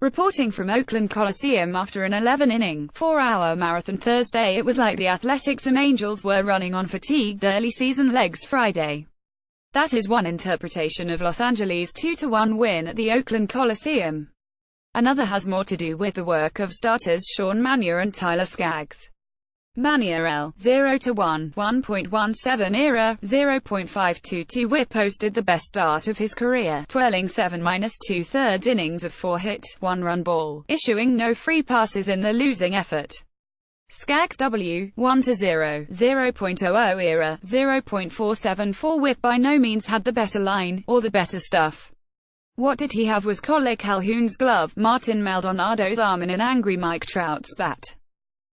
Reporting from Oakland Coliseum after an 11-inning, 4-hour marathon Thursday, it was like the Athletics and Angels were running on fatigued early-season legs Friday. That is one interpretation of Los Angeles' 2-1 win at the Oakland Coliseum. Another has more to do with the work of starters Sean Manaea and Tyler Skaggs. Manaea L. 0-1, 1.17 ERA, 0.522 WHIP posted the best start of his career, twirling 7 2/3 innings of 4-hit, 1-run ball, issuing no free passes in the losing effort. Skaggs W. 1-0, 0.00 ERA, 0.474 WHIP by no means had the better line, or the better stuff. What did he have was Collier Calhoun's glove, Martin Maldonado's arm and an angry Mike Trout's bat.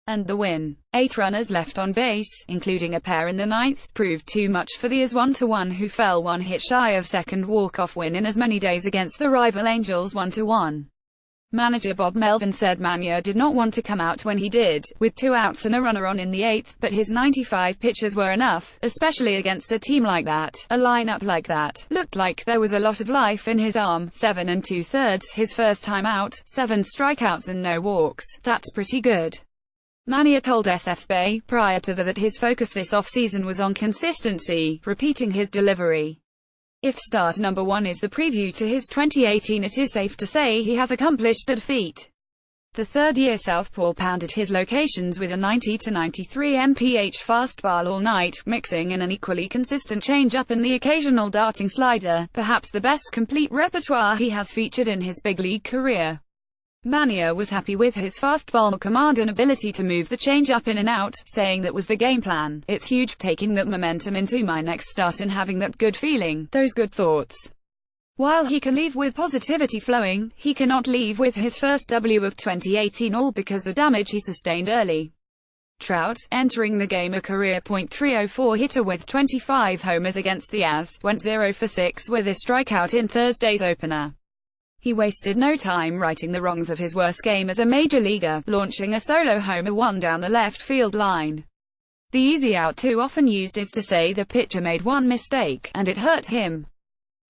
And the win. 8 runners left on base, including a pair in the ninth, proved too much for the As 1-1 who fell one hit shy of second walk-off win in as many days against the rival Angels 1-1. Manager Bob Melvin said Manaea did not want to come out when he did, with 2 outs and a runner on in the 8th, but his 95 pitches were enough, especially against a team like that. A lineup like that looked like there was a lot of life in his arm. 7 2/3 his first time out, 7 strikeouts and no walks. That's pretty good. Manaea told SFB prior to that his focus this offseason was on consistency, repeating his delivery. If start number 1 is the preview to his 2018, it is safe to say he has accomplished that feat. The third-year southpaw pounded his locations with a 90-93 mph fastball all night, mixing in an equally consistent changeup and the occasional darting slider, perhaps the best complete repertoire he has featured in his big league career. Manaea was happy with his fastball command and ability to move the changeup in and out, saying that was the game plan. It's huge, taking that momentum into my next start and having that good feeling, those good thoughts. While he can leave with positivity flowing, he cannot leave with his first W of 2018, all because the damage he sustained early. Trout, entering the game a career .304 hitter with 25 homers against the As, went 0 for 6 with a strikeout in Thursday's opener. He wasted no time righting the wrongs of his worst game as a major leaguer, launching a solo homer 1 down the left field line. The easy out too often used is to say the pitcher made one mistake, and it hurt him.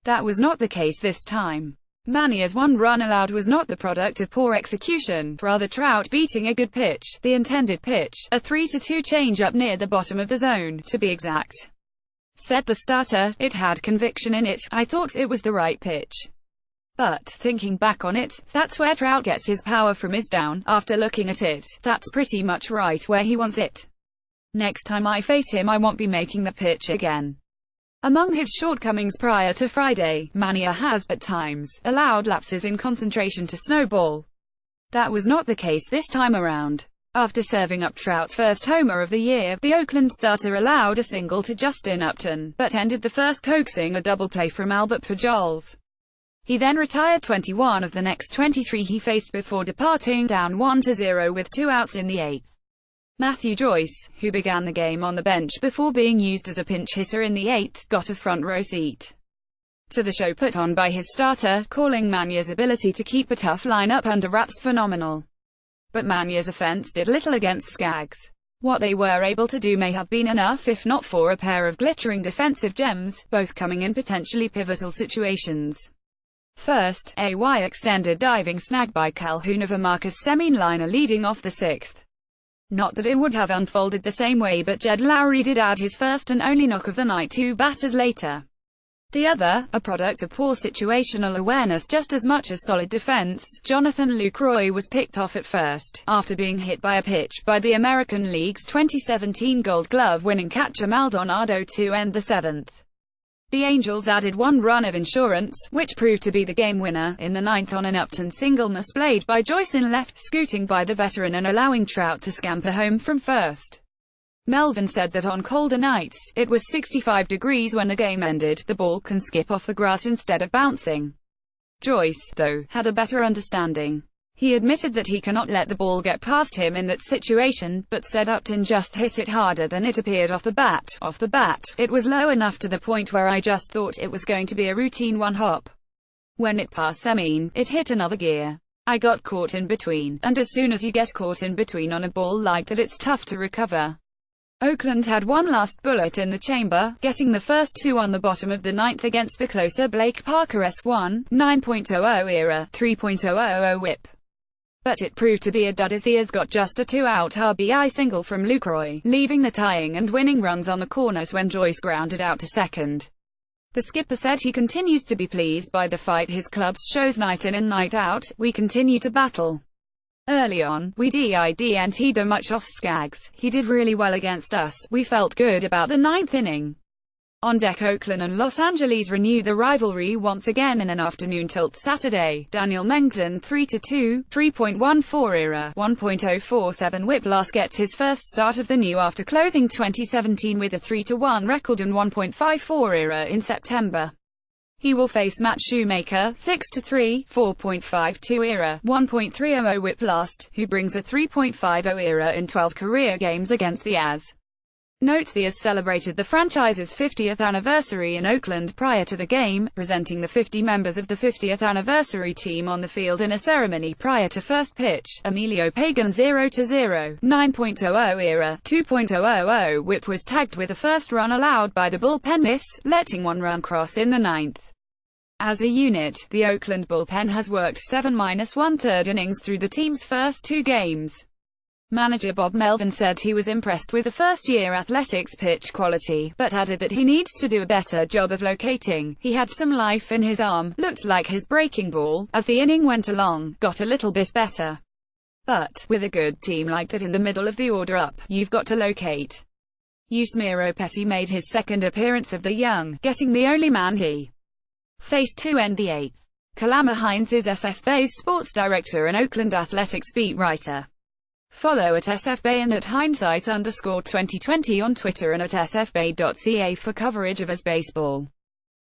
That was not the case this time. Manaea's 1 run allowed was not the product of poor execution, rather Trout beating a good pitch, the intended pitch, a 3-2 changeup near the bottom of the zone, to be exact. Said the starter, it had conviction in it, I thought it was the right pitch. But, thinking back on it, that's where Trout gets his power from, is down. After looking at it, that's pretty much right where he wants it. Next time I face him I won't be making the pitch again. Among his shortcomings prior to Friday, Manaea has, at times, allowed lapses in concentration to snowball. That was not the case this time around. After serving up Trout's first homer of the year, the Oakland starter allowed a single to Justin Upton, but ended the first coaxing a double play from Albert Pujols. He then retired 21 of the next 23 he faced before departing, down 1-0 with 2 outs in the 8th. Matthew Joyce, who began the game on the bench before being used as a pinch hitter in the 8th, got a front row seat to the show put on by his starter, calling Manaea's ability to keep a tough lineup under wraps phenomenal. But Manaea's offense did little against Skaggs. What they were able to do may have been enough if not for a pair of glittering defensive gems, both coming in potentially pivotal situations. First, a extended diving snag by Calhoun of a Marcus Semien liner leading off the 6th. Not that it would have unfolded the same way, but Jed Lowry did add his first and only knock of the night 2 batters later. The other, a product of poor situational awareness just as much as solid defense, Jonathan Lucroy was picked off at first, after being hit by a pitch by the American League's 2017 Gold Glove winning catcher Maldonado to end the 7th. The Angels added 1 run of insurance, which proved to be the game winner, in the 9th on an Upton single misplayed by Joyce in left, scooting by the veteran and allowing Trout to scamper home from first. Melvin said that on colder nights, it was 65 degrees when the game ended, the ball can skip off the grass instead of bouncing. Joyce, though, had a better understanding. He admitted that he cannot let the ball get past him in that situation, but said Upton just hit it harder than it appeared off the bat. Off the bat, it was low enough to the point where I just thought it was going to be a routine 1-hop. When it passed Semien, it hit another gear. I got caught in between, and as soon as you get caught in between on a ball like that, it's tough to recover. Oakland had one last bullet in the chamber, getting the first two on the bottom of the ninth against the closer Blake Parker S1, 9.00 era, 3.000 whip. But it proved to be a dud as the As got just a two-out RBI single from Lucroy, leaving the tying and winning runs on the corners when Joyce grounded out to second. The skipper said he continues to be pleased by the fight his club shows night in and night out. We continue to battle. Early on, we didn't much off Skaggs. He did really well against us. We felt good about the ninth inning. On deck, Oakland and Los Angeles renew the rivalry once again in an afternoon tilt Saturday. Daniel Mengden 3-2, 3.14 era, 1.047 whip last gets his first start of the new after closing 2017 with a 3-1 record and 1.54 era in September. He will face Matt Shoemaker, 6-3, 4.52 era, 1.30 whip last, who brings a 3.50 era in 12 career games against the As. Notes the As celebrated the franchise's 50th anniversary in Oakland prior to the game, presenting the 50 members of the 50th anniversary team on the field in a ceremony prior to first pitch. Emilio Pagan 0-0, 9.00 era, 2.000 whip was tagged with the first run allowed by the bullpen, letting one run cross in the ninth. As a unit, the Oakland bullpen has worked 7-1/3 innings through the team's first two games. Manager Bob Melvin said he was impressed with the first-year Athletics pitch quality, but added that he needs to do a better job of locating. He had some life in his arm, looked like his breaking ball, as the inning went along, got a little bit better. But, with a good team like that in the middle of the order up, you've got to locate. Yusmeiro Petit made his second appearance of the young, getting the only man he faced to end the eighth. Kalama Hines is SFBay's sports director and Oakland Athletics beat writer. Follow at SFBay and at Hindsight_2020 on Twitter and at sfbay.ca for coverage of As baseball.